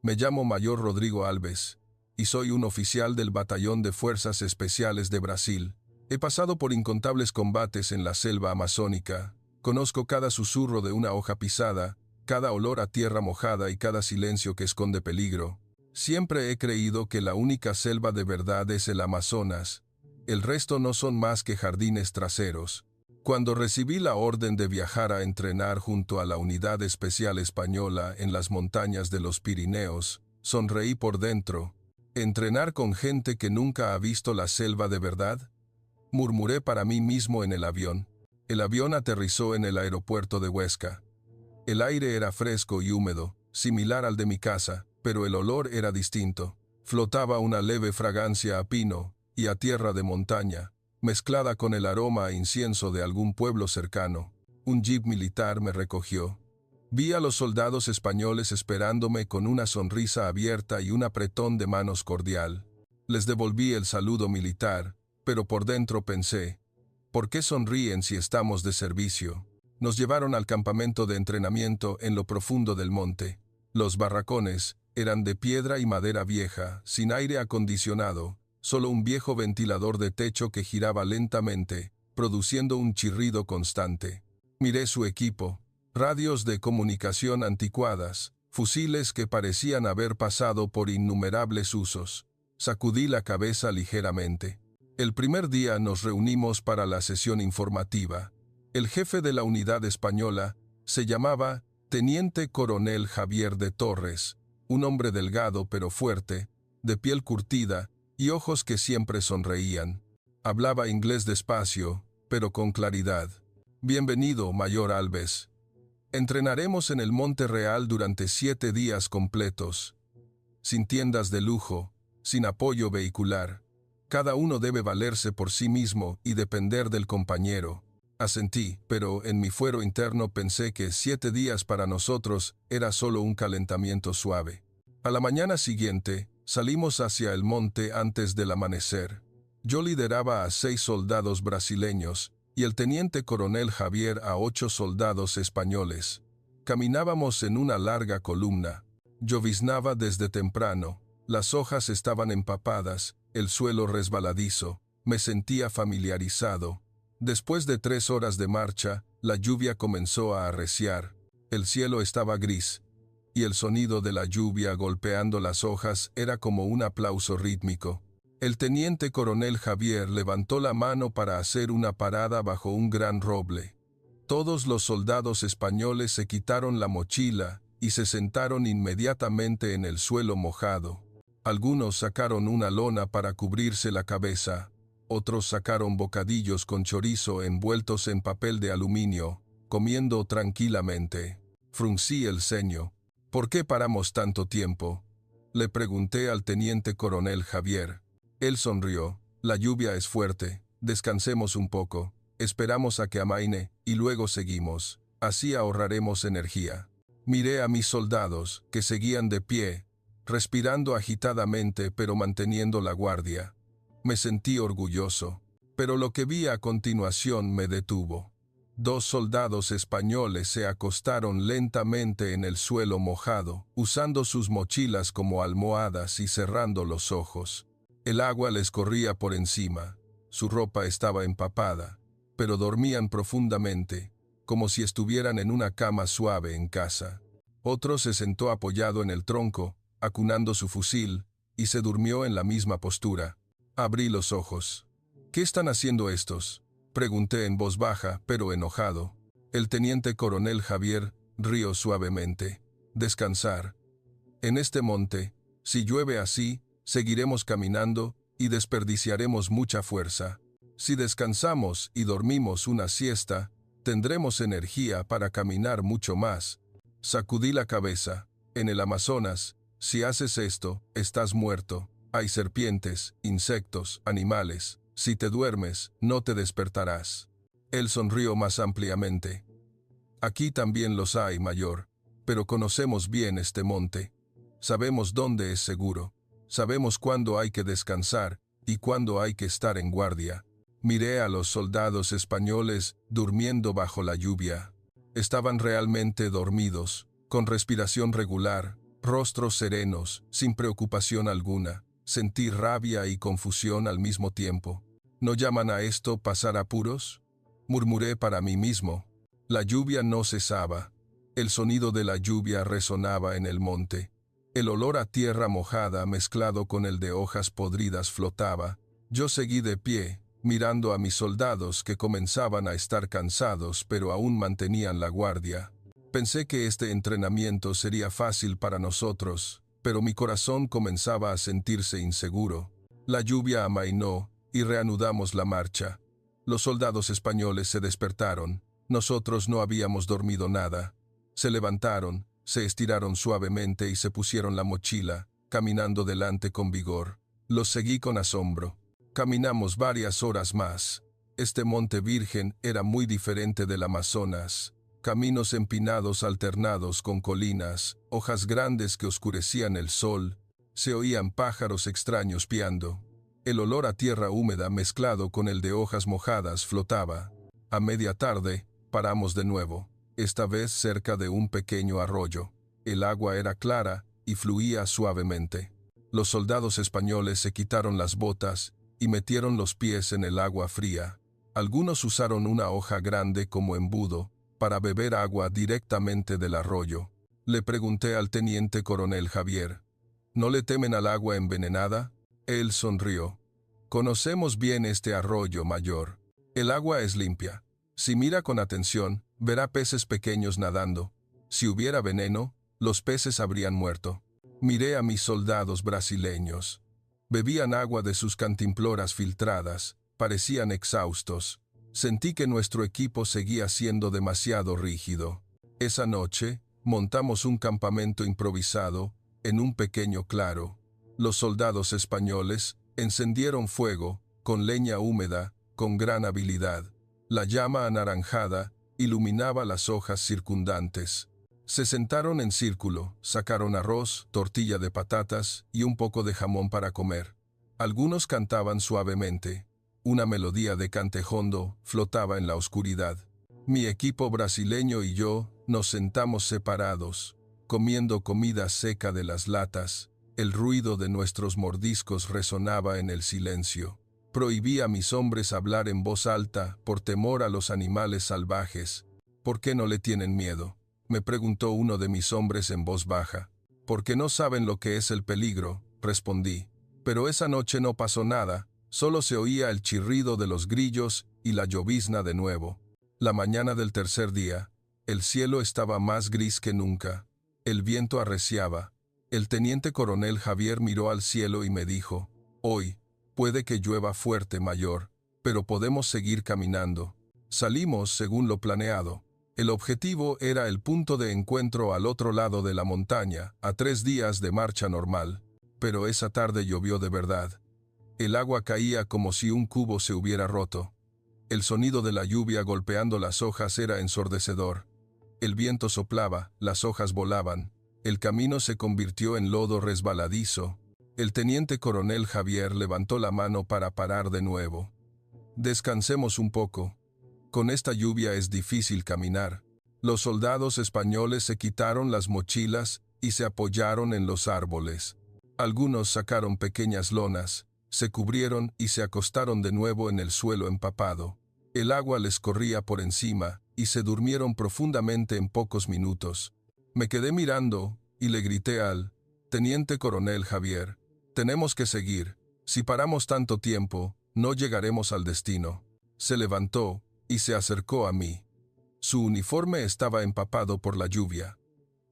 Me llamo Mayor Rodrigo Alves, y soy un oficial del Batallón de Fuerzas Especiales de Brasil. He pasado por incontables combates en la selva amazónica. Conozco cada susurro de una hoja pisada, cada olor a tierra mojada y cada silencio que esconde peligro. Siempre he creído que la única selva de verdad es el Amazonas. El resto no son más que jardines traseros. Cuando recibí la orden de viajar a entrenar junto a la Unidad Especial Española en las montañas de los Pirineos, sonreí por dentro. ¿Entrenar con gente que nunca ha visto la selva de verdad? Murmuré para mí mismo en el avión. El avión aterrizó en el aeropuerto de Huesca. El aire era fresco y húmedo, similar al de mi casa, pero el olor era distinto. Flotaba una leve fragancia a pino y a tierra de montaña, mezclada con el aroma a incienso de algún pueblo cercano. Un jeep militar me recogió. Vi a los soldados españoles esperándome con una sonrisa abierta y un apretón de manos cordial. Les devolví el saludo militar, pero por dentro pensé, ¿por qué sonríen si estamos de servicio? Nos llevaron al campamento de entrenamiento en lo profundo del monte. Los barracones eran de piedra y madera vieja, sin aire acondicionado, solo un viejo ventilador de techo que giraba lentamente, produciendo un chirrido constante. Miré su equipo. Radios de comunicación anticuadas, fusiles que parecían haber pasado por innumerables usos. Sacudí la cabeza ligeramente. El primer día nos reunimos para la sesión informativa. El jefe de la unidad española se llamaba Teniente Coronel Javier de Torres, un hombre delgado pero fuerte, de piel curtida y ojos que siempre sonreían. Hablaba inglés despacio, pero con claridad. Bienvenido, Mayor Alves. Entrenaremos en el Monte Real durante 7 días completos, sin tiendas de lujo, sin apoyo vehicular. Cada uno debe valerse por sí mismo y depender del compañero. Asentí, pero en mi fuero interno pensé que 7 días para nosotros era solo un calentamiento suave. A la mañana siguiente, salimos hacia el monte antes del amanecer. Yo lideraba a 6 soldados brasileños, y el teniente coronel Javier a 8 soldados españoles. Caminábamos en una larga columna. Lloviznaba desde temprano, las hojas estaban empapadas, el suelo resbaladizo. Me sentía familiarizado. Después de 3 horas de marcha, la lluvia comenzó a arreciar. El cielo estaba gris, y el sonido de la lluvia golpeando las hojas era como un aplauso rítmico. El teniente coronel Javier levantó la mano para hacer una parada bajo un gran roble. Todos los soldados españoles se quitaron la mochila y se sentaron inmediatamente en el suelo mojado. Algunos sacaron una lona para cubrirse la cabeza, otros sacaron bocadillos con chorizo envueltos en papel de aluminio, comiendo tranquilamente. Fruncí el ceño. ¿Por qué paramos tanto tiempo?, le pregunté al teniente coronel Javier. Él sonrió. La lluvia es fuerte, descansemos un poco, esperamos a que amaine y luego seguimos. Así ahorraremos energía. Miré a mis soldados, que seguían de pie, respirando agitadamente pero manteniendo la guardia. Me sentí orgulloso, pero lo que vi a continuación me detuvo. 2 soldados españoles se acostaron lentamente en el suelo mojado, usando sus mochilas como almohadas y cerrando los ojos. El agua les corría por encima, su ropa estaba empapada, pero dormían profundamente, como si estuvieran en una cama suave en casa. Otro se sentó apoyado en el tronco, acunando su fusil, y se durmió en la misma postura. Abrí los ojos. ¿Qué están haciendo estos?, pregunté en voz baja, pero enojado. El teniente coronel Javier rió suavemente. Descansar. En este monte, si llueve así, seguiremos caminando y desperdiciaremos mucha fuerza. Si descansamos y dormimos una siesta, tendremos energía para caminar mucho más. Sacudí la cabeza. En el Amazonas, si haces esto, estás muerto. Hay serpientes, insectos, animales. Si te duermes, no te despertarás. Él sonrió más ampliamente. Aquí también los hay, mayor, pero conocemos bien este monte. Sabemos dónde es seguro. Sabemos cuándo hay que descansar y cuándo hay que estar en guardia. Miré a los soldados españoles durmiendo bajo la lluvia. Estaban realmente dormidos, con respiración regular, Rostros serenos, sin preocupación alguna. Sentí rabia y confusión al mismo tiempo. ¿No llaman a esto pasar apuros? Murmuré para mí mismo. La lluvia no cesaba. El sonido de la lluvia resonaba en el monte. El olor a tierra mojada mezclado con el de hojas podridas flotaba. Yo seguí de pie, mirando a mis soldados que comenzaban a estar cansados pero aún mantenían la guardia. Pensé que este entrenamiento sería fácil para nosotros, pero mi corazón comenzaba a sentirse inseguro. La lluvia amainó y reanudamos la marcha. Los soldados españoles se despertaron. Nosotros no habíamos dormido nada. Se levantaron, se estiraron suavemente y se pusieron la mochila, caminando delante con vigor. Los seguí con asombro. Caminamos varias horas más. Este monte virgen era muy diferente del Amazonas. Caminos empinados alternados con colinas, hojas grandes que oscurecían el sol. Se oían pájaros extraños piando. El olor a tierra húmeda mezclado con el de hojas mojadas flotaba. A media tarde, paramos de nuevo, esta vez cerca de un pequeño arroyo. El agua era clara y fluía suavemente. Los soldados españoles se quitaron las botas y metieron los pies en el agua fría. Algunos usaron una hoja grande como embudo para beber agua directamente del arroyo. Le pregunté al teniente coronel Javier, ¿no le temen al agua envenenada? Él sonrió. Conocemos bien este arroyo, mayor. El agua es limpia. Si mira con atención, verá peces pequeños nadando. Si hubiera veneno, los peces habrían muerto. Miré a mis soldados brasileños. Bebían agua de sus cantimploras filtradas, parecían exhaustos. Sentí que nuestro equipo seguía siendo demasiado rígido. Esa noche, montamos un campamento improvisado en un pequeño claro. Los soldados españoles encendieron fuego, con leña húmeda, con gran habilidad. La llama anaranjada iluminaba las hojas circundantes. Se sentaron en círculo, sacaron arroz, tortilla de patatas y un poco de jamón para comer. Algunos cantaban suavemente. Una melodía de cantejondo flotaba en la oscuridad. Mi equipo brasileño y yo nos sentamos separados, comiendo comida seca de las latas. El ruido de nuestros mordiscos resonaba en el silencio. Prohibí a mis hombres hablar en voz alta por temor a los animales salvajes. ¿Por qué no le tienen miedo?, me preguntó uno de mis hombres en voz baja. Porque no saben lo que es el peligro, respondí. Pero esa noche no pasó nada, solo se oía el chirrido de los grillos y la llovizna de nuevo. La mañana del tercer día, el cielo estaba más gris que nunca. El viento arreciaba. El teniente coronel Javier miró al cielo y me dijo, «Hoy, puede que llueva fuerte, mayor, pero podemos seguir caminando». Salimos según lo planeado. El objetivo era el punto de encuentro al otro lado de la montaña, a 3 días de marcha normal. Pero esa tarde llovió de verdad. El agua caía como si un cubo se hubiera roto. El sonido de la lluvia golpeando las hojas era ensordecedor. El viento soplaba, las hojas volaban. El camino se convirtió en lodo resbaladizo. El teniente coronel Javier levantó la mano para parar de nuevo. «Descansemos un poco. Con esta lluvia es difícil caminar». Los soldados españoles se quitaron las mochilas y se apoyaron en los árboles. Algunos sacaron pequeñas lonas, se cubrieron y se acostaron de nuevo en el suelo empapado. El agua les corría por encima y se durmieron profundamente en pocos minutos. Me quedé mirando y le grité al teniente coronel Javier, «Tenemos que seguir. Si paramos tanto tiempo, no llegaremos al destino». Se levantó y se acercó a mí. Su uniforme estaba empapado por la lluvia.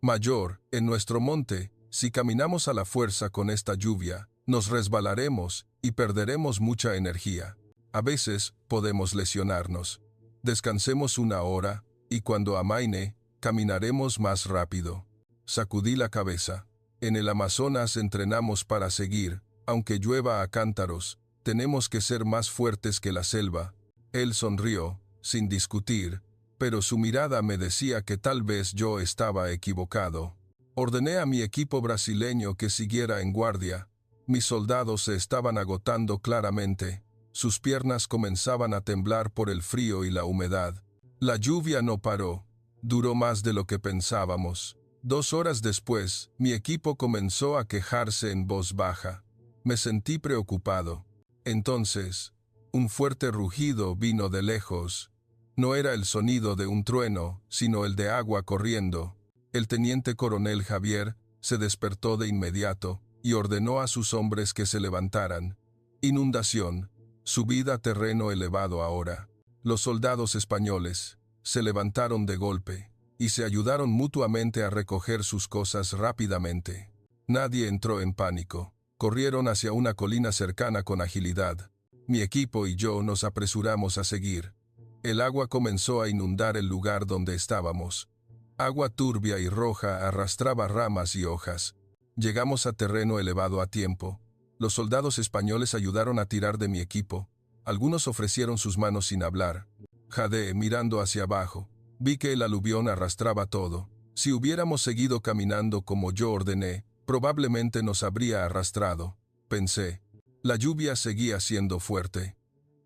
«Mayor, en nuestro monte, si caminamos a la fuerza con esta lluvia, nos resbalaremos y perderemos mucha energía. A veces podemos lesionarnos. Descansemos 1 hora, y cuando amaine, caminaremos más rápido». Sacudí la cabeza. En el Amazonas entrenamos para seguir, aunque llueva a cántaros, tenemos que ser más fuertes que la selva. Él sonrió, sin discutir, pero su mirada me decía que tal vez yo estaba equivocado. Ordené a mi equipo brasileño que siguiera en guardia. Mis soldados se estaban agotando claramente. Sus piernas comenzaban a temblar por el frío y la humedad. La lluvia no paró. Duró más de lo que pensábamos. 2 horas después, mi equipo comenzó a quejarse en voz baja. Me sentí preocupado. Entonces, un fuerte rugido vino de lejos. No era el sonido de un trueno, sino el de agua corriendo. El teniente coronel Javier se despertó de inmediato y ordenó a sus hombres que se levantaran. Inundación. Subida a terreno elevado ahora. Los soldados españoles se levantaron de golpe y se ayudaron mutuamente a recoger sus cosas rápidamente. Nadie entró en pánico. Corrieron hacia una colina cercana con agilidad. Mi equipo y yo nos apresuramos a seguir. El agua comenzó a inundar el lugar donde estábamos. Agua turbia y roja arrastraba ramas y hojas. Llegamos a terreno elevado a tiempo. Los soldados españoles ayudaron a tirar de mi equipo. Algunos ofrecieron sus manos sin hablar. Jadeé mirando hacia abajo. Vi que el aluvión arrastraba todo. Si hubiéramos seguido caminando como yo ordené, probablemente nos habría arrastrado, pensé. La lluvia seguía siendo fuerte.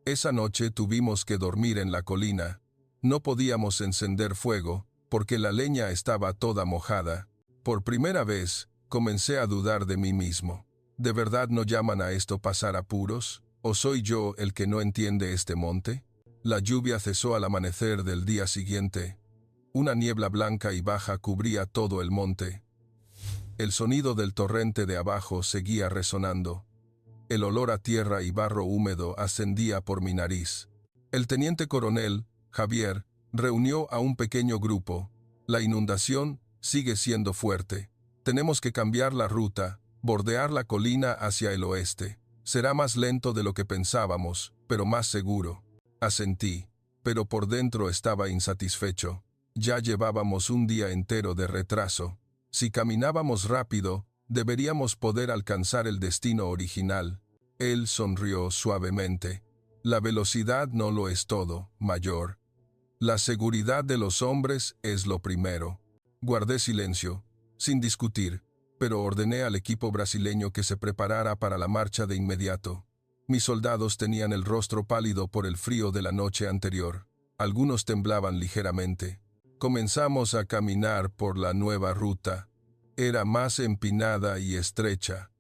Esa noche tuvimos que dormir en la colina. No podíamos encender fuego, porque la leña estaba toda mojada. Por primera vez, comencé a dudar de mí mismo. ¿De verdad no llaman a esto pasar apuros? ¿O soy yo el que no entiende este monte? La lluvia cesó al amanecer del día siguiente. Una niebla blanca y baja cubría todo el monte. El sonido del torrente de abajo seguía resonando. El olor a tierra y barro húmedo ascendía por mi nariz. El teniente coronel, Javier, reunió a un pequeño grupo. La inundación sigue siendo fuerte. Tenemos que cambiar la ruta, bordear la colina hacia el oeste. Será más lento de lo que pensábamos, pero más seguro. Asentí, pero por dentro estaba insatisfecho. Ya llevábamos un día entero de retraso. Si caminábamos rápido, deberíamos poder alcanzar el destino original. Él sonrió suavemente. La velocidad no lo es todo, mayor. La seguridad de los hombres es lo primero. Guardé silencio, sin discutir, pero ordené al equipo brasileño que se preparara para la marcha de inmediato. Mis soldados tenían el rostro pálido por el frío de la noche anterior. Algunos temblaban ligeramente. Comenzamos a caminar por la nueva ruta. Era más empinada y estrecha.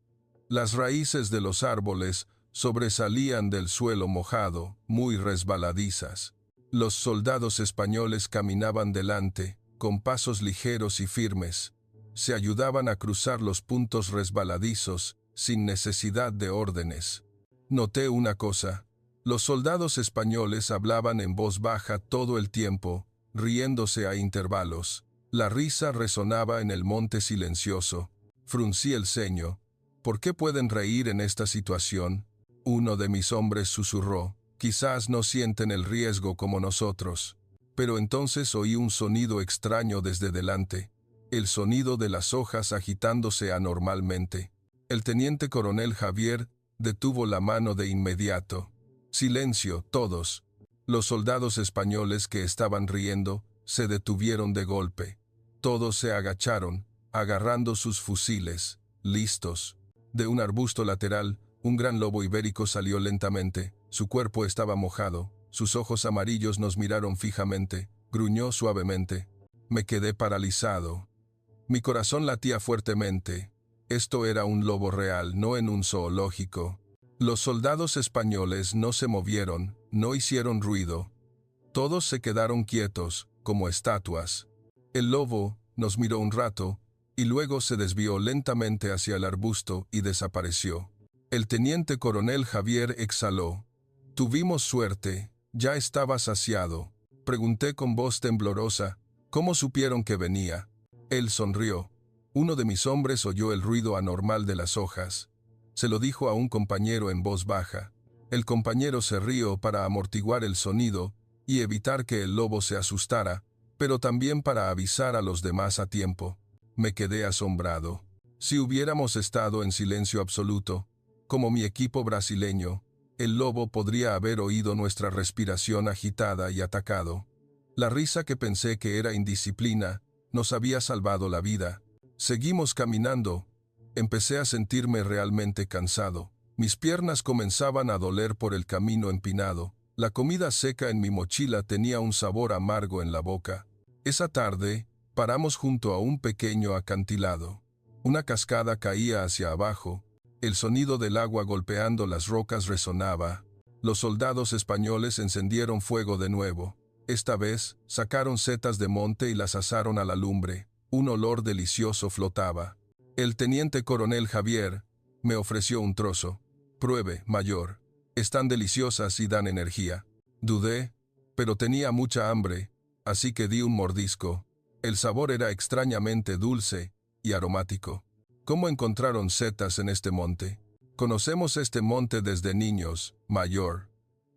Las raíces de los árboles sobresalían del suelo mojado, muy resbaladizas. Los soldados españoles caminaban delante, con pasos ligeros y firmes. Se ayudaban a cruzar los puntos resbaladizos, sin necesidad de órdenes. Noté una cosa. Los soldados españoles hablaban en voz baja todo el tiempo, riéndose a intervalos. La risa resonaba en el monte silencioso. Fruncí el ceño. ¿Por qué pueden reír en esta situación? Uno de mis hombres susurró. Quizás no sienten el riesgo como nosotros. Pero entonces oí un sonido extraño desde delante. El sonido de las hojas agitándose anormalmente. El teniente coronel Javier detuvo la mano de inmediato. Silencio, todos. Los soldados españoles que estaban riendo se detuvieron de golpe. Todos se agacharon, agarrando sus fusiles, listos. De un arbusto lateral, un gran lobo ibérico salió lentamente. Su cuerpo estaba mojado, sus ojos amarillos nos miraron fijamente, gruñó suavemente. Me quedé paralizado. Mi corazón latía fuertemente. Esto era un lobo real, no en un zoológico. Los soldados españoles no se movieron, no hicieron ruido. Todos se quedaron quietos, como estatuas. El lobo nos miró un rato, y luego se desvió lentamente hacia el arbusto y desapareció. El teniente coronel Javier exhaló. Tuvimos suerte, ya estaba saciado. Pregunté con voz temblorosa, ¿cómo supieron que venía? Él sonrió. Uno de mis hombres oyó el ruido anormal de las hojas. Se lo dijo a un compañero en voz baja. El compañero se rió para amortiguar el sonido y evitar que el lobo se asustara, pero también para avisar a los demás a tiempo. Me quedé asombrado. Si hubiéramos estado en silencio absoluto, como mi equipo brasileño, el lobo podría haber oído nuestra respiración agitada y atacado. La risa que pensé que era indisciplina nos había salvado la vida. Seguimos caminando. Empecé a sentirme realmente cansado. Mis piernas comenzaban a doler por el camino empinado. La comida seca en mi mochila tenía un sabor amargo en la boca. Esa tarde, Paramos junto a un pequeño acantilado. Una cascada caía hacia abajo. El sonido del agua golpeando las rocas resonaba. Los soldados españoles encendieron fuego de nuevo. Esta vez, sacaron setas de monte y las asaron a la lumbre. Un olor delicioso flotaba. El teniente coronel Javier me ofreció un trozo. Pruebe, mayor. Están deliciosas y dan energía. Dudé, pero tenía mucha hambre, así que di un mordisco. El sabor era extrañamente dulce y aromático. ¿Cómo encontraron setas en este monte? Conocemos este monte desde niños, mayor.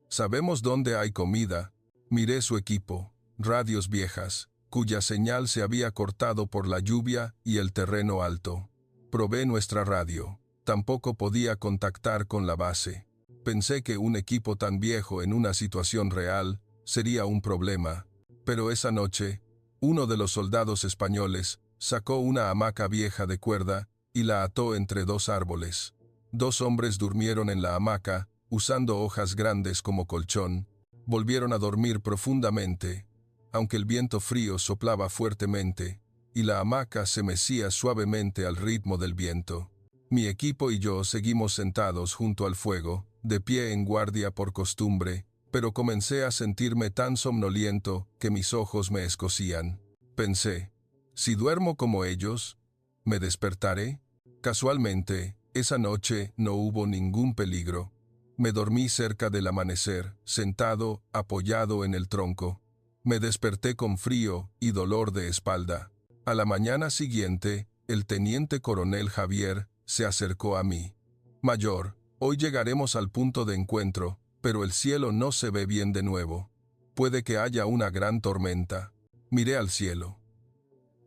Sabemos dónde hay comida. Miré su equipo, radios viejas, cuya señal se había cortado por la lluvia y el terreno alto. Probé nuestra radio. Tampoco podía contactar con la base. Pensé que un equipo tan viejo en una situación real sería un problema. Pero esa noche, uno de los soldados españoles sacó una hamaca vieja de cuerda y la ató entre dos árboles. Dos hombres durmieron en la hamaca, usando hojas grandes como colchón. Volvieron a dormir profundamente, aunque el viento frío soplaba fuertemente, y la hamaca se mecía suavemente al ritmo del viento. Mi equipo y yo seguimos sentados junto al fuego, de pie en guardia por costumbre, pero comencé a sentirme tan somnoliento que mis ojos me escocían. Pensé, si duermo como ellos, ¿me despertaré? Casualmente, esa noche no hubo ningún peligro. Me dormí cerca del amanecer, sentado, apoyado en el tronco. Me desperté con frío y dolor de espalda. A la mañana siguiente, el teniente coronel Javier se acercó a mí. Mayor, hoy llegaremos al punto de encuentro, pero el cielo no se ve bien de nuevo. Puede que haya una gran tormenta. Miré al cielo.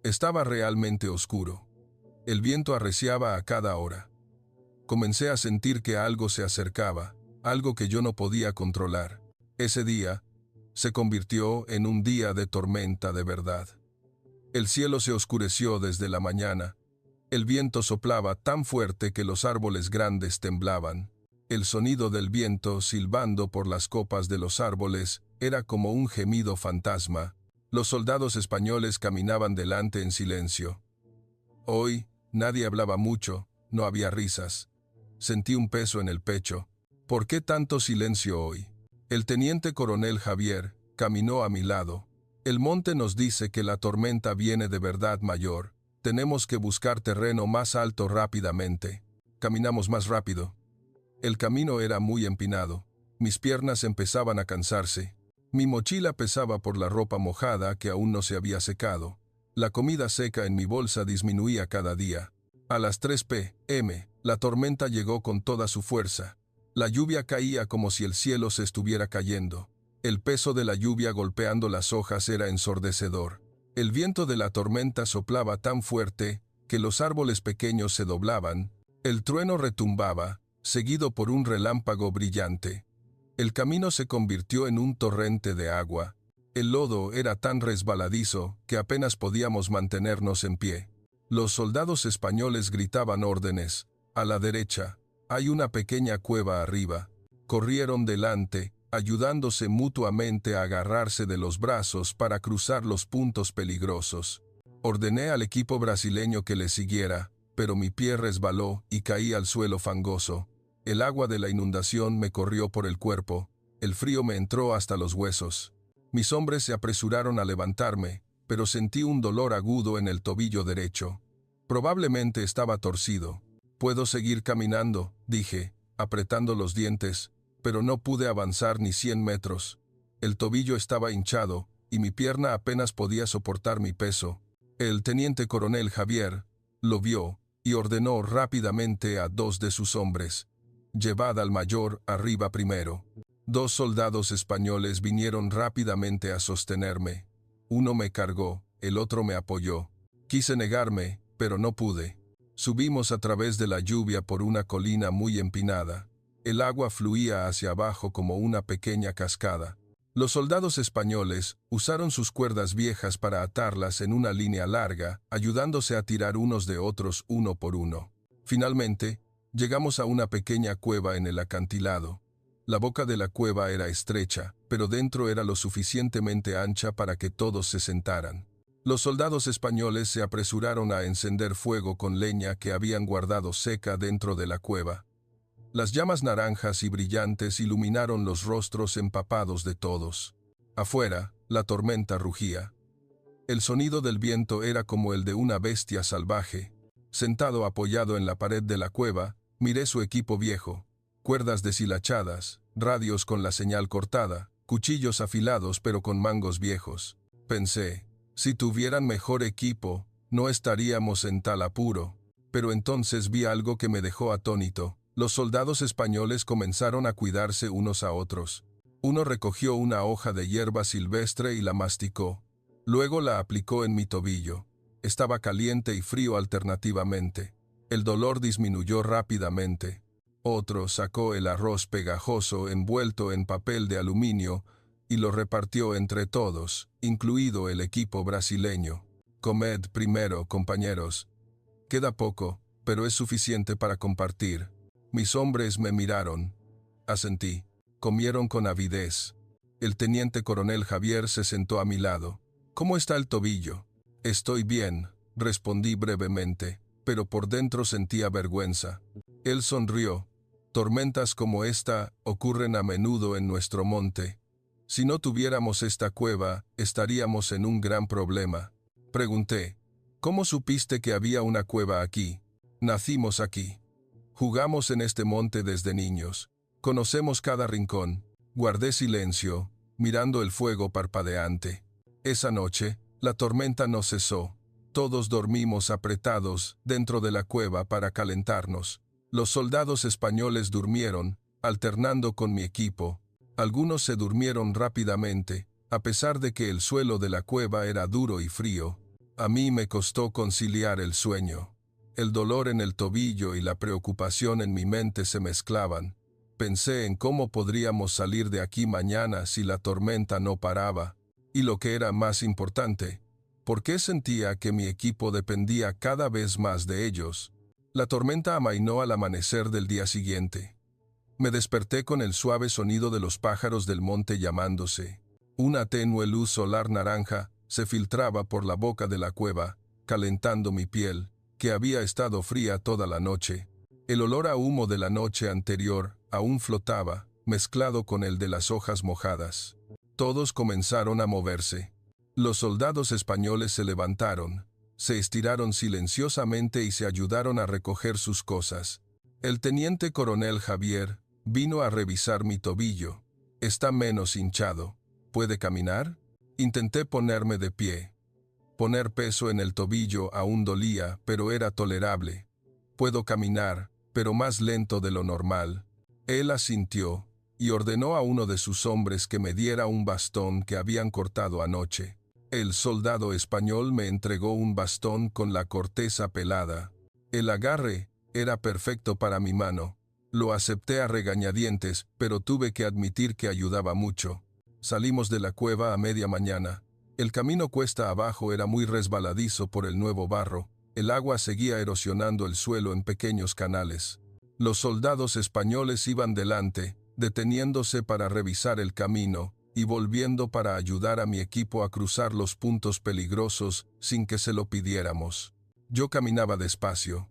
Estaba realmente oscuro. El viento arreciaba a cada hora. Comencé a sentir que algo se acercaba, algo que yo no podía controlar. Ese día se convirtió en un día de tormenta de verdad. El cielo se oscureció desde la mañana. El viento soplaba tan fuerte que los árboles grandes temblaban. El sonido del viento silbando por las copas de los árboles era como un gemido fantasma. Los soldados españoles caminaban delante en silencio. Hoy, nadie hablaba mucho, no había risas. Sentí un peso en el pecho. ¿Por qué tanto silencio hoy? El teniente coronel Javier caminó a mi lado. El monte nos dice que la tormenta viene de verdad, mayor. Tenemos que buscar terreno más alto rápidamente. Caminamos más rápido. El camino era muy empinado. Mis piernas empezaban a cansarse. Mi mochila pesaba por la ropa mojada que aún no se había secado. La comida seca en mi bolsa disminuía cada día. A las 3 p.m., la tormenta llegó con toda su fuerza. La lluvia caía como si el cielo se estuviera cayendo. El peso de la lluvia golpeando las hojas era ensordecedor. El viento de la tormenta soplaba tan fuerte que los árboles pequeños se doblaban. El trueno retumbaba, seguido por un relámpago brillante. El camino se convirtió en un torrente de agua. El lodo era tan resbaladizo que apenas podíamos mantenernos en pie. Los soldados españoles gritaban órdenes. A la derecha, hay una pequeña cueva arriba. Corrieron delante, ayudándose mutuamente a agarrarse de los brazos para cruzar los puntos peligrosos. Ordené al equipo brasileño que le siguiera, pero mi pie resbaló y caí al suelo fangoso. El agua de la inundación me corrió por el cuerpo. El frío me entró hasta los huesos. Mis hombres se apresuraron a levantarme, pero sentí un dolor agudo en el tobillo derecho. Probablemente estaba torcido. «Puedo seguir caminando», dije, apretando los dientes, pero no pude avanzar ni 100 metros. El tobillo estaba hinchado, y mi pierna apenas podía soportar mi peso. El teniente coronel Javier lo vio y ordenó rápidamente a 2 de sus hombres: «Llevad al mayor arriba primero». 2 soldados españoles vinieron rápidamente a sostenerme. Uno me cargó, el otro me apoyó. Quise negarme, pero no pude. Subimos a través de la lluvia por una colina muy empinada. El agua fluía hacia abajo como una pequeña cascada. Los soldados españoles usaron sus cuerdas viejas para atarlas en una línea larga, ayudándose a tirar unos de otros uno por uno. Finalmente, llegamos a una pequeña cueva en el acantilado. La boca de la cueva era estrecha, pero dentro era lo suficientemente ancha para que todos se sentaran. Los soldados españoles se apresuraron a encender fuego con leña que habían guardado seca dentro de la cueva. Las llamas naranjas y brillantes iluminaron los rostros empapados de todos. Afuera, la tormenta rugía. El sonido del viento era como el de una bestia salvaje. Sentado apoyado en la pared de la cueva, miré su equipo viejo. Cuerdas deshilachadas, radios con la señal cortada, cuchillos afilados pero con mangos viejos. Pensé, si tuvieran mejor equipo, no estaríamos en tal apuro. Pero entonces vi algo que me dejó atónito. Los soldados españoles comenzaron a cuidarse unos a otros. Uno recogió una hoja de hierba silvestre y la masticó. Luego la aplicó en mi tobillo. Estaba caliente y frío alternativamente. El dolor disminuyó rápidamente. Otro sacó el arroz pegajoso envuelto en papel de aluminio y lo repartió entre todos, incluido el equipo brasileño. Comed primero, compañeros. Queda poco, pero es suficiente para compartir. Mis hombres me miraron. Asentí. Comieron con avidez. El teniente coronel Javier se sentó a mi lado. ¿Cómo está el tobillo? Estoy bien, respondí brevemente, pero por dentro sentía vergüenza. Él sonrió. Tormentas como esta ocurren a menudo en nuestro monte. Si no tuviéramos esta cueva, estaríamos en un gran problema. Pregunté, ¿cómo supiste que había una cueva aquí? Nacimos aquí. Jugamos en este monte desde niños. Conocemos cada rincón. Guardé silencio, mirando el fuego parpadeante. Esa noche, la tormenta no cesó. Todos dormimos apretados dentro de la cueva para calentarnos. Los soldados españoles durmieron, alternando con mi equipo. Algunos se durmieron rápidamente, a pesar de que el suelo de la cueva era duro y frío. A mí me costó conciliar el sueño. El dolor en el tobillo y la preocupación en mi mente se mezclaban. Pensé en cómo podríamos salir de aquí mañana si la tormenta no paraba. Y lo que era más importante, ¿por qué sentía que mi equipo dependía cada vez más de ellos? La tormenta amainó al amanecer del día siguiente. Me desperté con el suave sonido de los pájaros del monte llamándose. Una tenue luz solar naranja se filtraba por la boca de la cueva, calentando mi piel, que había estado fría toda la noche. El olor a humo de la noche anterior aún flotaba, mezclado con el de las hojas mojadas. Todos comenzaron a moverse. Los soldados españoles se levantaron, se estiraron silenciosamente y se ayudaron a recoger sus cosas. El teniente coronel Javier vino a revisar mi tobillo. Está menos hinchado. ¿Puede caminar? Intenté ponerme de pie. Poner peso en el tobillo aún dolía, pero era tolerable. Puedo caminar, pero más lento de lo normal. Él asintió y ordenó a uno de sus hombres que me diera un bastón que habían cortado anoche. El soldado español me entregó un bastón con la corteza pelada. El agarre era perfecto para mi mano. Lo acepté a regañadientes, pero tuve que admitir que ayudaba mucho. Salimos de la cueva a media mañana. El camino cuesta abajo era muy resbaladizo por el nuevo barro. El agua seguía erosionando el suelo en pequeños canales. Los soldados españoles iban delante, deteniéndose para revisar el camino y volviendo para ayudar a mi equipo a cruzar los puntos peligrosos sin que se lo pidiéramos. Yo caminaba despacio.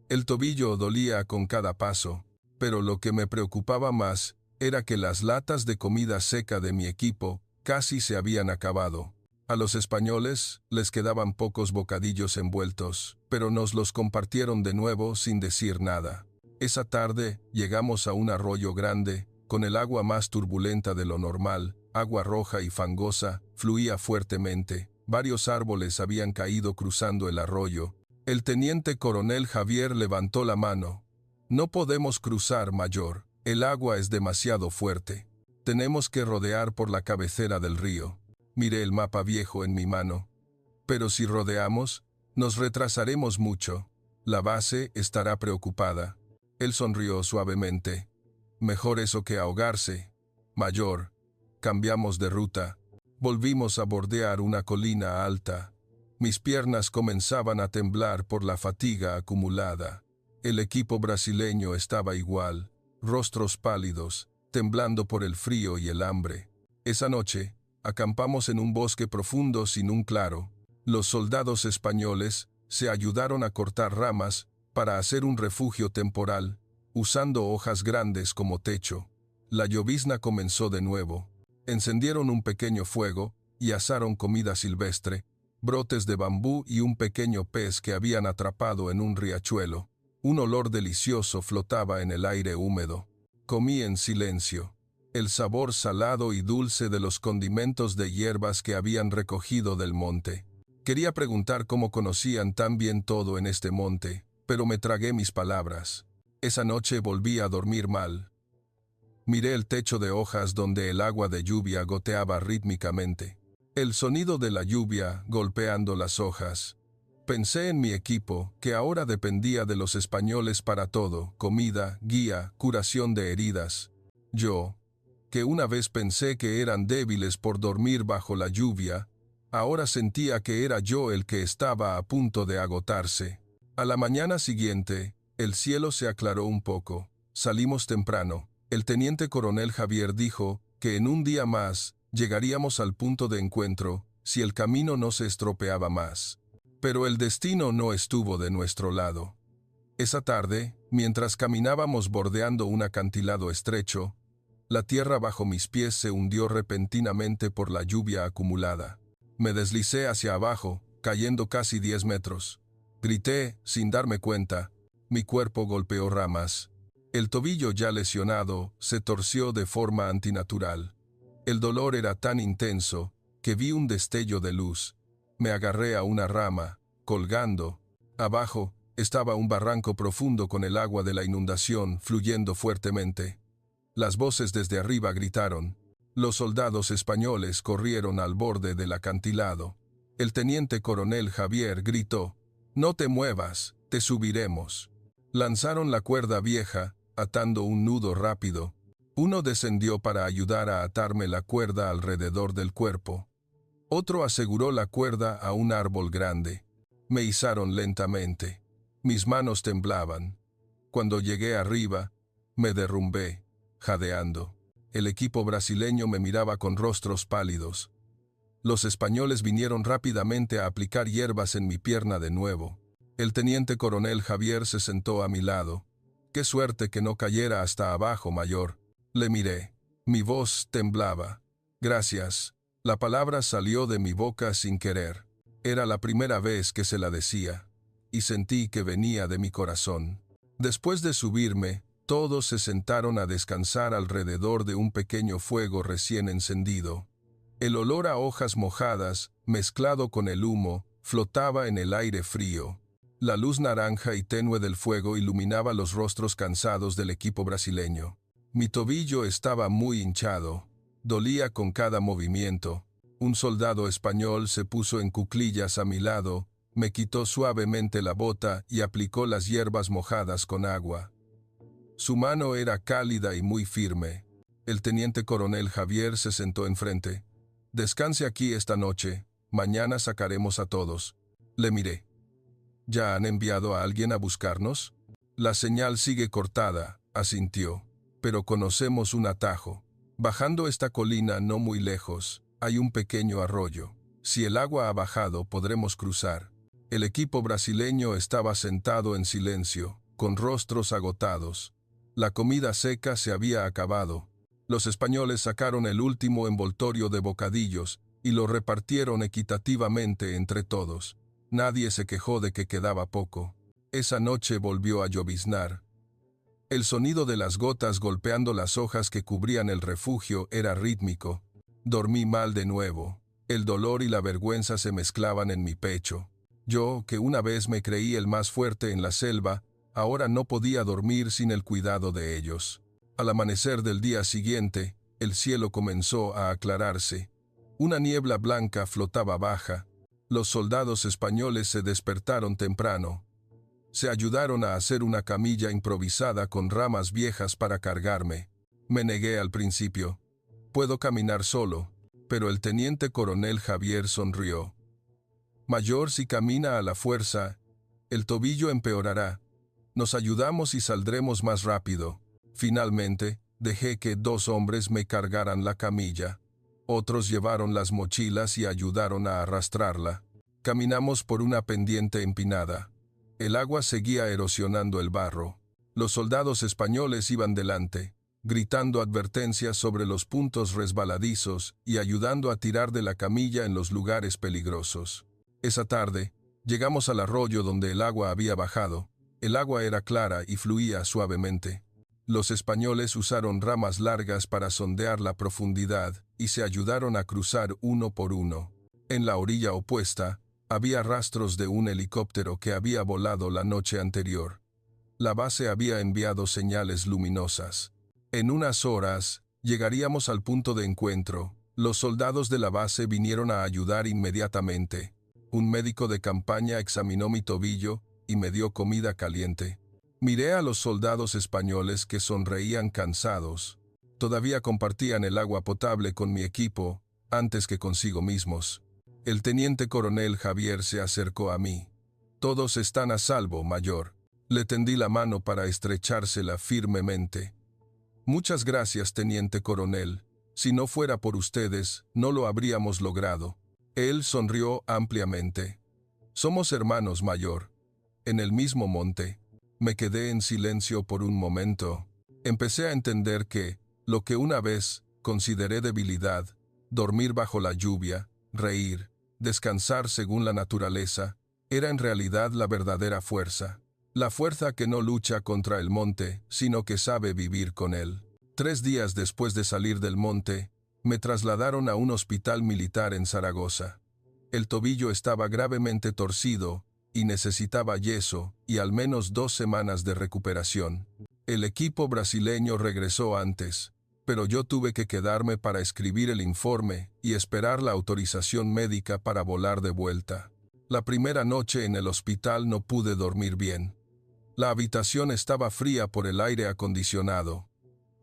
El tobillo dolía con cada paso, pero lo que me preocupaba más era que las latas de comida seca de mi equipo casi se habían acabado. A los españoles les quedaban pocos bocadillos envueltos, pero nos los compartieron de nuevo sin decir nada. Esa tarde llegamos a un arroyo grande, con el agua más turbulenta de lo normal, agua roja y fangosa, fluía fuertemente. Varios árboles habían caído cruzando el arroyo. El teniente coronel Javier levantó la mano. No podemos cruzar, mayor. El agua es demasiado fuerte. Tenemos que rodear por la cabecera del río. Miré el mapa viejo en mi mano. Pero si rodeamos, nos retrasaremos mucho. La base estará preocupada. Él sonrió suavemente. Mejor eso que ahogarse. Mayor. Cambiamos de ruta. Volvimos a bordear una colina alta. Mis piernas comenzaban a temblar por la fatiga acumulada. El equipo brasileño estaba igual, rostros pálidos, temblando por el frío y el hambre. Esa noche, acampamos en un bosque profundo sin un claro. Los soldados españoles se ayudaron a cortar ramas para hacer un refugio temporal, usando hojas grandes como techo. La llovizna comenzó de nuevo. Encendieron un pequeño fuego y asaron comida silvestre, brotes de bambú y un pequeño pez que habían atrapado en un riachuelo. Un olor delicioso flotaba en el aire húmedo. Comí en silencio. El sabor salado y dulce de los condimentos de hierbas que habían recogido del monte. Quería preguntar cómo conocían tan bien todo en este monte, pero me tragué mis palabras. Esa noche volví a dormir mal. Miré el techo de hojas donde el agua de lluvia goteaba rítmicamente. El sonido de la lluvia golpeando las hojas. Pensé en mi equipo, que ahora dependía de los españoles para todo: comida, guía, curación de heridas. Yo, que una vez pensé que eran débiles por dormir bajo la lluvia, ahora sentía que era yo el que estaba a punto de agotarse. A la mañana siguiente, el cielo se aclaró un poco. Salimos temprano. El teniente coronel Javier dijo que en un día más llegaríamos al punto de encuentro, si el camino no se estropeaba más. Pero el destino no estuvo de nuestro lado. Esa tarde, mientras caminábamos bordeando un acantilado estrecho, la tierra bajo mis pies se hundió repentinamente por la lluvia acumulada. Me deslicé hacia abajo, cayendo casi 10 metros. Grité, sin darme cuenta. Mi cuerpo golpeó ramas. El tobillo ya lesionado se torció de forma antinatural. El dolor era tan intenso que vi un destello de luz. Me agarré a una rama, colgando. Abajo estaba un barranco profundo con el agua de la inundación fluyendo fuertemente. Las voces desde arriba gritaron. Los soldados españoles corrieron al borde del acantilado. El teniente coronel Javier gritó: «No te muevas, te subiremos». Lanzaron la cuerda vieja, atando un nudo rápido. Uno descendió para ayudar a atarme la cuerda alrededor del cuerpo. Otro aseguró la cuerda a un árbol grande. Me izaron lentamente. Mis manos temblaban. Cuando llegué arriba, me derrumbé, jadeando. El equipo brasileño me miraba con rostros pálidos. Los españoles vinieron rápidamente a aplicar hierbas en mi pierna de nuevo. El teniente coronel Javier se sentó a mi lado. «Qué suerte que no cayera hasta abajo, mayor». Le miré. Mi voz temblaba. «Gracias». La palabra salió de mi boca sin querer. Era la primera vez que se la decía, y sentí que venía de mi corazón. Después de subirme, todos se sentaron a descansar alrededor de un pequeño fuego recién encendido. El olor a hojas mojadas, mezclado con el humo, flotaba en el aire frío. La luz naranja y tenue del fuego iluminaba los rostros cansados del equipo brasileño. Mi tobillo estaba muy hinchado. Dolía con cada movimiento. Un soldado español se puso en cuclillas a mi lado, me quitó suavemente la bota y aplicó las hierbas mojadas con agua. Su mano era cálida y muy firme. El teniente coronel Javier se sentó enfrente. «Descanse aquí esta noche, mañana sacaremos a todos». Le miré. «¿Ya han enviado a alguien a buscarnos?» «La señal sigue cortada», asintió. «Pero conocemos un atajo. Bajando esta colina no muy lejos, hay un pequeño arroyo. Si el agua ha bajado, podremos cruzar». El equipo brasileño estaba sentado en silencio, con rostros agotados. La comida seca se había acabado. Los españoles sacaron el último envoltorio de bocadillos y lo repartieron equitativamente entre todos. Nadie se quejó de que quedaba poco. Esa noche volvió a lloviznar. El sonido de las gotas golpeando las hojas que cubrían el refugio era rítmico. Dormí mal de nuevo. El dolor y la vergüenza se mezclaban en mi pecho. Yo, que una vez me creí el más fuerte en la selva, ahora no podía dormir sin el cuidado de ellos. Al amanecer del día siguiente, el cielo comenzó a aclararse. Una niebla blanca flotaba baja. Los soldados españoles se despertaron temprano. Se ayudaron a hacer una camilla improvisada con ramas viejas para cargarme. Me negué al principio. «Puedo caminar solo», pero el teniente coronel Javier sonrió. «Mayor, si camina a la fuerza, el tobillo empeorará. Nos ayudamos y saldremos más rápido». Finalmente, dejé que 2 hombres me cargaran la camilla. Otros llevaron las mochilas y ayudaron a arrastrarla. Caminamos por una pendiente empinada. El agua seguía erosionando el barro. Los soldados españoles iban delante, gritando advertencias sobre los puntos resbaladizos y ayudando a tirar de la camilla en los lugares peligrosos. Esa tarde, llegamos al arroyo donde el agua había bajado. El agua era clara y fluía suavemente. Los españoles usaron ramas largas para sondear la profundidad y se ayudaron a cruzar uno por uno. En la orilla opuesta, había rastros de un helicóptero que había volado la noche anterior. La base había enviado señales luminosas. En unas horas, llegaríamos al punto de encuentro. Los soldados de la base vinieron a ayudar inmediatamente. Un médico de campaña examinó mi tobillo y me dio comida caliente. Miré a los soldados españoles que sonreían cansados. Todavía compartían el agua potable con mi equipo, antes que consigo mismos. El teniente coronel Javier se acercó a mí. «Todos están a salvo, mayor». Le tendí la mano para estrechársela firmemente. «Muchas gracias, teniente coronel. Si no fuera por ustedes, no lo habríamos logrado». Él sonrió ampliamente. «Somos hermanos, mayor. En el mismo monte». Me quedé en silencio por un momento. Empecé a entender que, lo que una vez consideré debilidad, dormir bajo la lluvia, reír, descansar según la naturaleza, era en realidad la verdadera fuerza. La fuerza que no lucha contra el monte, sino que sabe vivir con él. 3 días después de salir del monte, me trasladaron a un hospital militar en Zaragoza. El tobillo estaba gravemente torcido y necesitaba yeso y al menos 2 semanas de recuperación. El equipo brasileño regresó antes, pero yo tuve que quedarme para escribir el informe y esperar la autorización médica para volar de vuelta. La primera noche en el hospital no pude dormir bien. La habitación estaba fría por el aire acondicionado.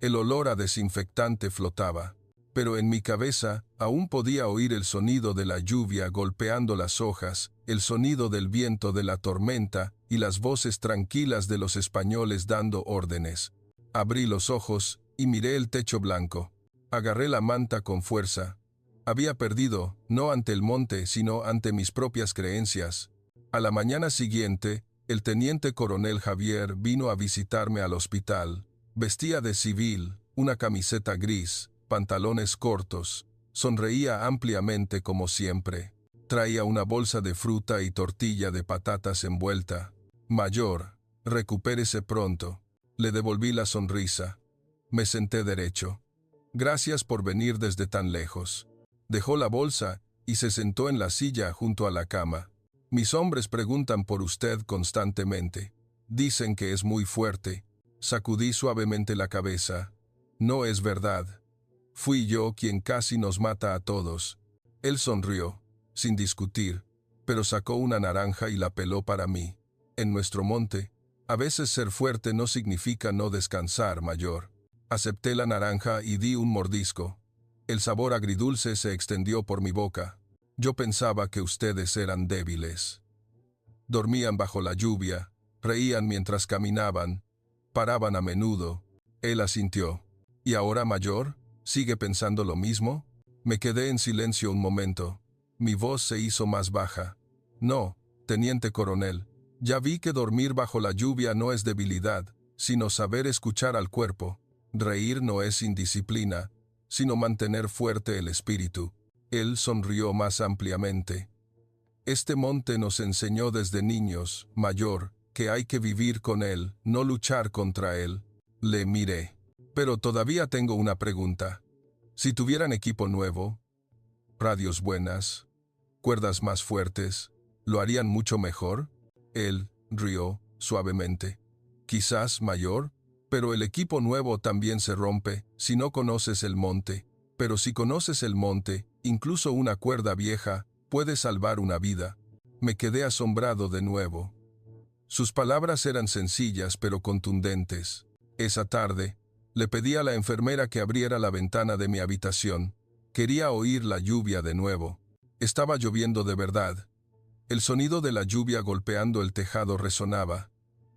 El olor a desinfectante flotaba, pero en mi cabeza aún podía oír el sonido de la lluvia golpeando las hojas, el sonido del viento de la tormenta y las voces tranquilas de los españoles dando órdenes. Abrí los ojos y miré el techo blanco. Agarré la manta con fuerza. Había perdido, no ante el monte, sino ante mis propias creencias. A la mañana siguiente, el teniente coronel Javier vino a visitarme al hospital. Vestía de civil, una camiseta gris, pantalones cortos. Sonreía ampliamente como siempre. Traía una bolsa de fruta y tortilla de patatas envuelta. «Mayor, recupérese pronto». Le devolví la sonrisa. Me senté derecho. «Gracias por venir desde tan lejos». Dejó la bolsa y se sentó en la silla junto a la cama. «Mis hombres preguntan por usted constantemente. Dicen que es muy fuerte». Sacudí suavemente la cabeza. «No es verdad. Fui yo quien casi nos mata a todos». Él sonrió, sin discutir, pero sacó una naranja y la peló para mí. «En nuestro monte, a veces ser fuerte no significa no descansar, mayor». Acepté la naranja y di un mordisco. El sabor agridulce se extendió por mi boca. «Yo pensaba que ustedes eran débiles. Dormían bajo la lluvia, reían mientras caminaban, paraban a menudo». Él asintió. «¿Y ahora, mayor? ¿Sigue pensando lo mismo?» Me quedé en silencio un momento. Mi voz se hizo más baja. «No, teniente coronel. Ya vi que dormir bajo la lluvia no es debilidad, sino saber escuchar al cuerpo. Reír no es indisciplina, sino mantener fuerte el espíritu». Él sonrió más ampliamente. «Este monte nos enseñó desde niños, mayor, que hay que vivir con él, no luchar contra él». Le miré. «Pero todavía tengo una pregunta. Si tuvieran equipo nuevo, radios buenas, cuerdas más fuertes, ¿lo harían mucho mejor?» Él rió suavemente. «Quizás, mayor, pero el equipo nuevo también se rompe si no conoces el monte. Pero si conoces el monte, incluso una cuerda vieja puede salvar una vida». Me quedé asombrado de nuevo. Sus palabras eran sencillas pero contundentes. Esa tarde, le pedí a la enfermera que abriera la ventana de mi habitación. Quería oír la lluvia de nuevo. Estaba lloviendo de verdad. El sonido de la lluvia golpeando el tejado resonaba.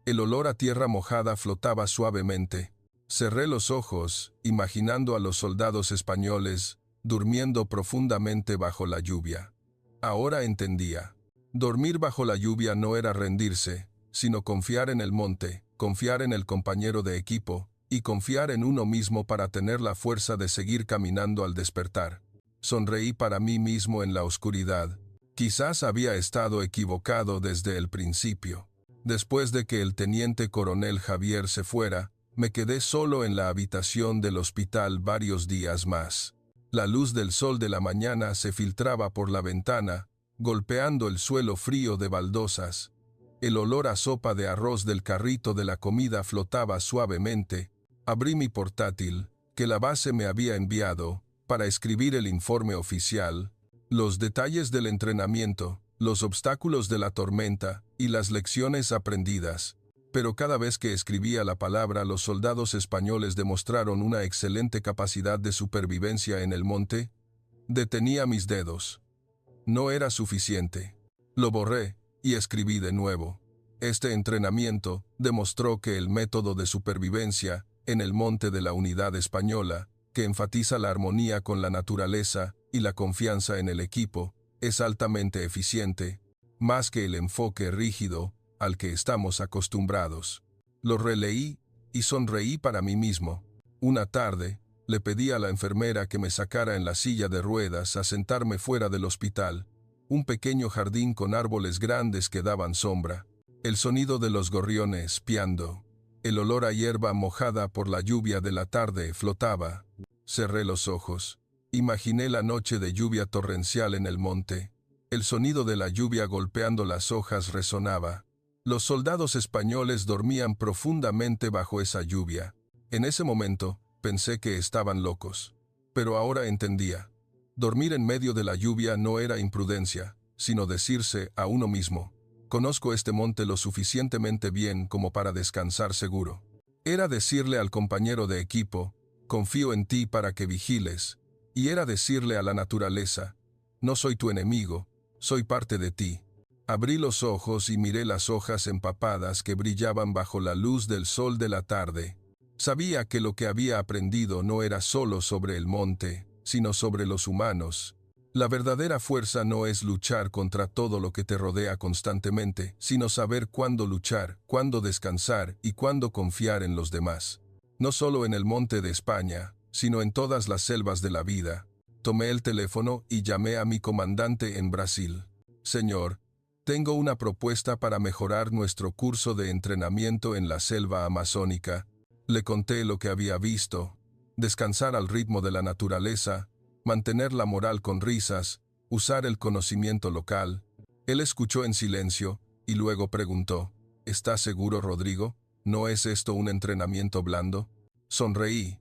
El olor a tierra mojada flotaba suavemente. Cerré los ojos, imaginando a los soldados españoles durmiendo profundamente bajo la lluvia. Ahora entendía. Dormir bajo la lluvia no era rendirse, sino confiar en el monte, confiar en el compañero de equipo, y confiar en uno mismo para tener la fuerza de seguir caminando al despertar. Sonreí para mí mismo en la oscuridad. Quizás había estado equivocado desde el principio. Después de que el teniente coronel Javier se fuera, me quedé solo en la habitación del hospital varios días más. La luz del sol de la mañana se filtraba por la ventana, golpeando el suelo frío de baldosas. El olor a sopa de arroz del carrito de la comida flotaba suavemente. Abrí mi portátil, que la base me había enviado, para escribir el informe oficial, los detalles del entrenamiento, los obstáculos de la tormenta y las lecciones aprendidas. Pero cada vez que escribía la palabra, los soldados españoles demostraron una excelente capacidad de supervivencia en el monte. Detenía mis dedos. No era suficiente. Lo borré y escribí de nuevo. Este entrenamiento demostró que el método de supervivencia en el monte de la Unidad Española, que enfatiza la armonía con la naturaleza y la confianza en el equipo, es altamente eficiente, más que el enfoque rígido al que estamos acostumbrados. Lo releí y sonreí para mí mismo. Una tarde, le pedí a la enfermera que me sacara en la silla de ruedas a sentarme fuera del hospital, un pequeño jardín con árboles grandes que daban sombra, el sonido de los gorriones piando, el olor a hierba mojada por la lluvia de la tarde flotaba. Cerré los ojos. Imaginé la noche de lluvia torrencial en el monte. El sonido de la lluvia golpeando las hojas resonaba. Los soldados españoles dormían profundamente bajo esa lluvia. En ese momento, pensé que estaban locos. Pero ahora entendía. Dormir en medio de la lluvia no era imprudencia, sino decirse a uno mismo: conozco este monte lo suficientemente bien como para descansar seguro. Era decirle al compañero de equipo: confío en ti para que vigiles. Y era decirle a la naturaleza: no soy tu enemigo, soy parte de ti. Abrí los ojos y miré las hojas empapadas que brillaban bajo la luz del sol de la tarde. Sabía que lo que había aprendido no era solo sobre el monte, sino sobre los humanos. La verdadera fuerza no es luchar contra todo lo que te rodea constantemente, sino saber cuándo luchar, cuándo descansar y cuándo confiar en los demás. No solo en el monte de España, sino en todas las selvas de la vida. Tomé el teléfono y llamé a mi comandante en Brasil. Señor, tengo una propuesta para mejorar nuestro curso de entrenamiento en la selva amazónica. Le conté lo que había visto: descansar al ritmo de la naturaleza, mantener la moral con risas, usar el conocimiento local. Él escuchó en silencio y luego preguntó: ¿estás seguro, Rodrigo? ¿No es esto un entrenamiento blando? Sonreí.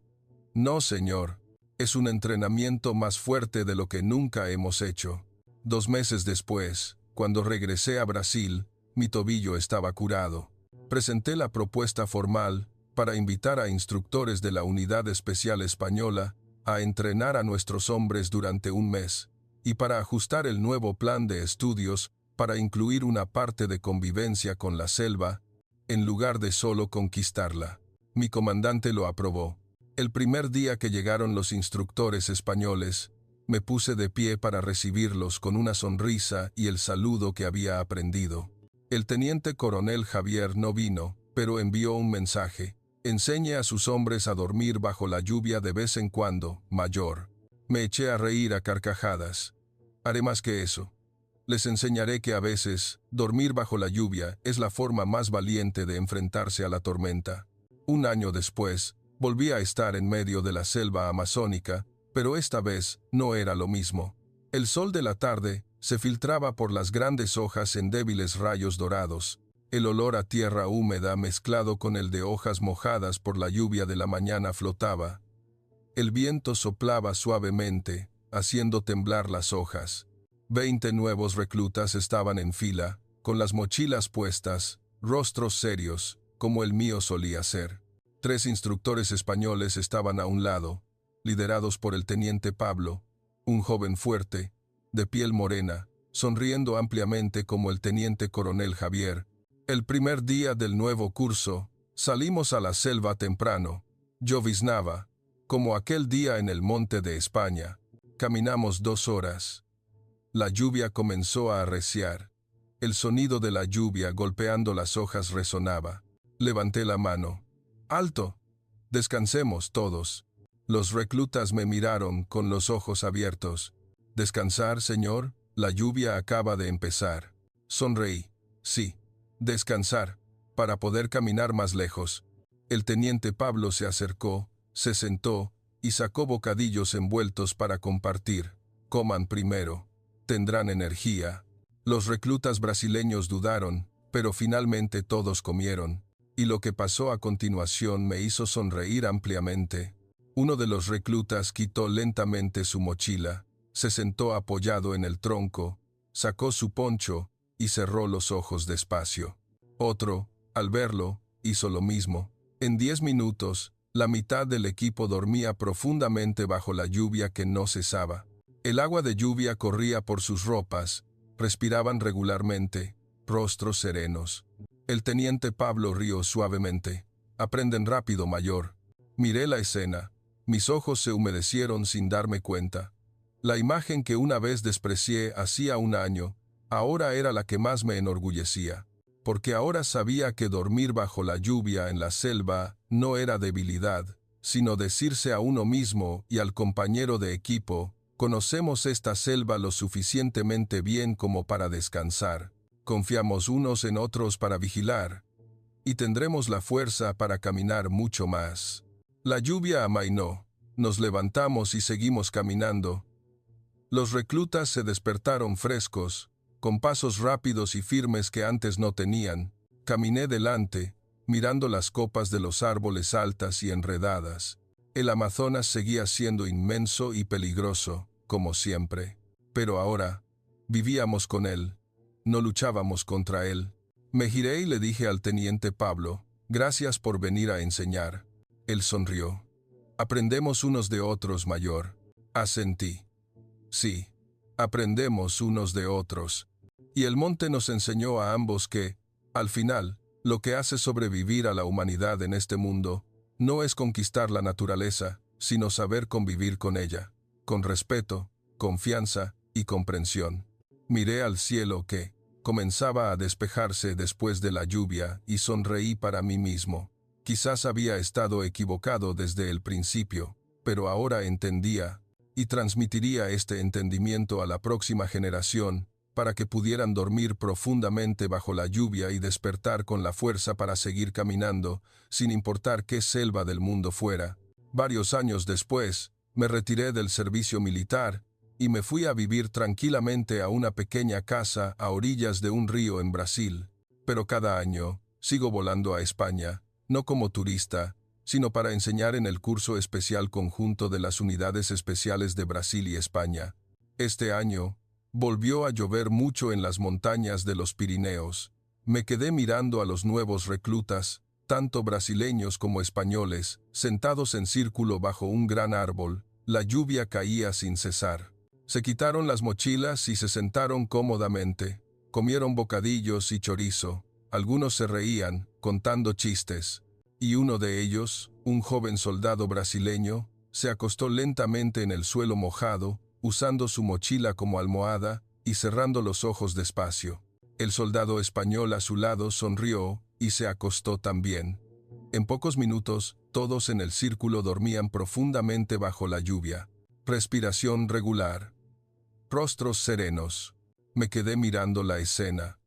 No, señor. Es un entrenamiento más fuerte de lo que nunca hemos hecho. 2 meses después, cuando regresé a Brasil, mi tobillo estaba curado. Presenté la propuesta formal para invitar a instructores de la Unidad Especial Española a entrenar a nuestros hombres durante 1 mes, y para ajustar el nuevo plan de estudios para incluir una parte de convivencia con la selva, en lugar de solo conquistarla. Mi comandante lo aprobó. El primer día que llegaron los instructores españoles, me puse de pie para recibirlos con una sonrisa y el saludo que había aprendido. El teniente coronel Javier no vino, pero envió un mensaje: enseñe a sus hombres a dormir bajo la lluvia de vez en cuando, mayor. Me eché a reír a carcajadas. Haré más que eso. Les enseñaré que a veces, dormir bajo la lluvia es la forma más valiente de enfrentarse a la tormenta. 1 año después, volví a estar en medio de la selva amazónica, pero esta vez no era lo mismo. El sol de la tarde se filtraba por las grandes hojas en débiles rayos dorados. El olor a tierra húmeda mezclado con el de hojas mojadas por la lluvia de la mañana flotaba. El viento soplaba suavemente, haciendo temblar las hojas. 20 nuevos reclutas estaban en fila, con las mochilas puestas, rostros serios, como el mío solía ser. 3 instructores españoles estaban a un lado, liderados por el teniente Pablo, un joven fuerte, de piel morena, sonriendo ampliamente como el teniente coronel Javier. El primer día del nuevo curso, salimos a la selva temprano. Lloviznaba, como aquel día en el monte de España. Caminamos 2 horas. La lluvia comenzó a arreciar. El sonido de la lluvia golpeando las hojas resonaba. Levanté la mano. ¡Alto! Descansemos todos. Los reclutas me miraron con los ojos abiertos. ¿Descansar, señor? La lluvia acaba de empezar. Sonreí. Sí, descansar, para poder caminar más lejos. El teniente Pablo se acercó, se sentó y sacó bocadillos envueltos para compartir. Coman primero. Tendrán energía. Los reclutas brasileños dudaron, pero finalmente todos comieron. Y lo que pasó a continuación me hizo sonreír ampliamente. Uno de los reclutas quitó lentamente su mochila, se sentó apoyado en el tronco, sacó su poncho y cerró los ojos despacio. Otro, al verlo, hizo lo mismo. En 10 minutos, la mitad del equipo dormía profundamente bajo la lluvia que no cesaba. El agua de lluvia corría por sus ropas, respiraban regularmente, rostros serenos. El teniente Pablo rió suavemente. «Aprenden rápido, mayor». Miré la escena. Mis ojos se humedecieron sin darme cuenta. La imagen que una vez desprecié hacía un año, ahora era la que más me enorgullecía. Porque ahora sabía que dormir bajo la lluvia en la selva no era debilidad, sino decirse a uno mismo y al compañero de equipo: conocemos esta selva lo suficientemente bien como para descansar, confiamos unos en otros para vigilar, y tendremos la fuerza para caminar mucho más. La lluvia amainó, nos levantamos y seguimos caminando. Los reclutas se despertaron frescos, con pasos rápidos y firmes que antes no tenían. Caminé delante, mirando las copas de los árboles altas y enredadas. El Amazonas seguía siendo inmenso y peligroso, como siempre. Pero ahora, vivíamos con él. No luchábamos contra él. Me giré y le dije al teniente Pablo: «Gracias por venir a enseñar». Él sonrió. «Aprendemos unos de otros, mayor». Asentí. «Sí, aprendemos unos de otros». Y el monte nos enseñó a ambos que, al final, lo que hace sobrevivir a la humanidad en este mundo no es conquistar la naturaleza, sino saber convivir con ella, con respeto, confianza y comprensión. Miré al cielo que comenzaba a despejarse después de la lluvia y sonreí para mí mismo. Quizás había estado equivocado desde el principio, pero ahora entendía, y transmitiría este entendimiento a la próxima generación, para que pudieran dormir profundamente bajo la lluvia y despertar con la fuerza para seguir caminando, sin importar qué selva del mundo fuera. Varios años después, me retiré del servicio militar y me fui a vivir tranquilamente a una pequeña casa a orillas de un río en Brasil. Pero cada año, sigo volando a España, no como turista, sino para enseñar en el curso especial conjunto de las unidades especiales de Brasil y España. Este año, volvió a llover mucho en las montañas de los Pirineos. Me quedé mirando a los nuevos reclutas, tanto brasileños como españoles, sentados en círculo bajo un gran árbol. La lluvia caía sin cesar. Se quitaron las mochilas y se sentaron cómodamente. Comieron bocadillos y chorizo. Algunos se reían, contando chistes. Y uno de ellos, un joven soldado brasileño, se acostó lentamente en el suelo mojado, usando su mochila como almohada y cerrando los ojos despacio. El soldado español a su lado sonrió y se acostó también. En pocos minutos, todos en el círculo dormían profundamente bajo la lluvia. Respiración regular. Rostros serenos. Me quedé mirando la escena.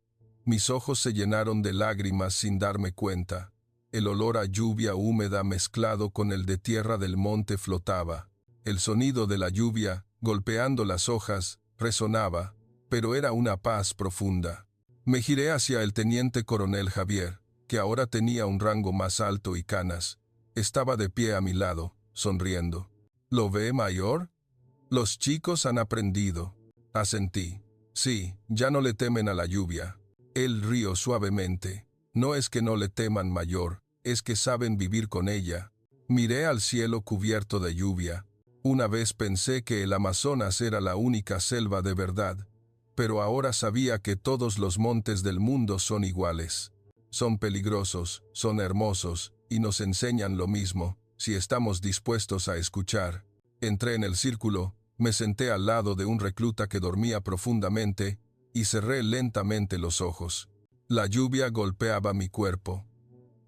Mis ojos se llenaron de lágrimas sin darme cuenta. El olor a lluvia húmeda mezclado con el de tierra del monte flotaba. El sonido de la lluvia, golpeando las hojas, resonaba, pero era una paz profunda. Me giré hacia el teniente coronel Javier, que ahora tenía un rango más alto y canas. Estaba de pie a mi lado, sonriendo. ¿Lo ve, mayor? Los chicos han aprendido. Asentí. Sí, ya no le temen a la lluvia. Él rió suavemente. No es que no le teman, mayor, es que saben vivir con ella. Miré al cielo cubierto de lluvia. Una vez pensé que el Amazonas era la única selva de verdad, pero ahora sabía que todos los montes del mundo son iguales. Son peligrosos, son hermosos, y nos enseñan lo mismo, si estamos dispuestos a escuchar. Entré en el círculo, me senté al lado de un recluta que dormía profundamente, y cerré lentamente los ojos. La lluvia golpeaba mi cuerpo.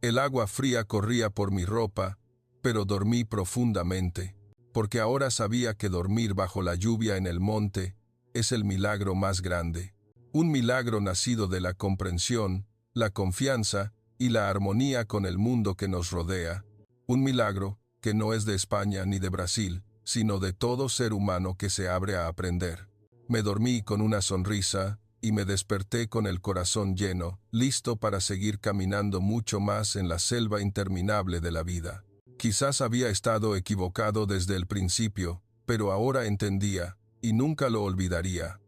El agua fría corría por mi ropa, pero dormí profundamente, porque ahora sabía que dormir bajo la lluvia en el monte es el milagro más grande. Un milagro nacido de la comprensión, la confianza y la armonía con el mundo que nos rodea. Un milagro que no es de España ni de Brasil, sino de todo ser humano que se abre a aprender. Me dormí con una sonrisa y me desperté con el corazón lleno, listo para seguir caminando mucho más en la selva interminable de la vida. Quizás había estado equivocado desde el principio, pero ahora entendía, y nunca lo olvidaría,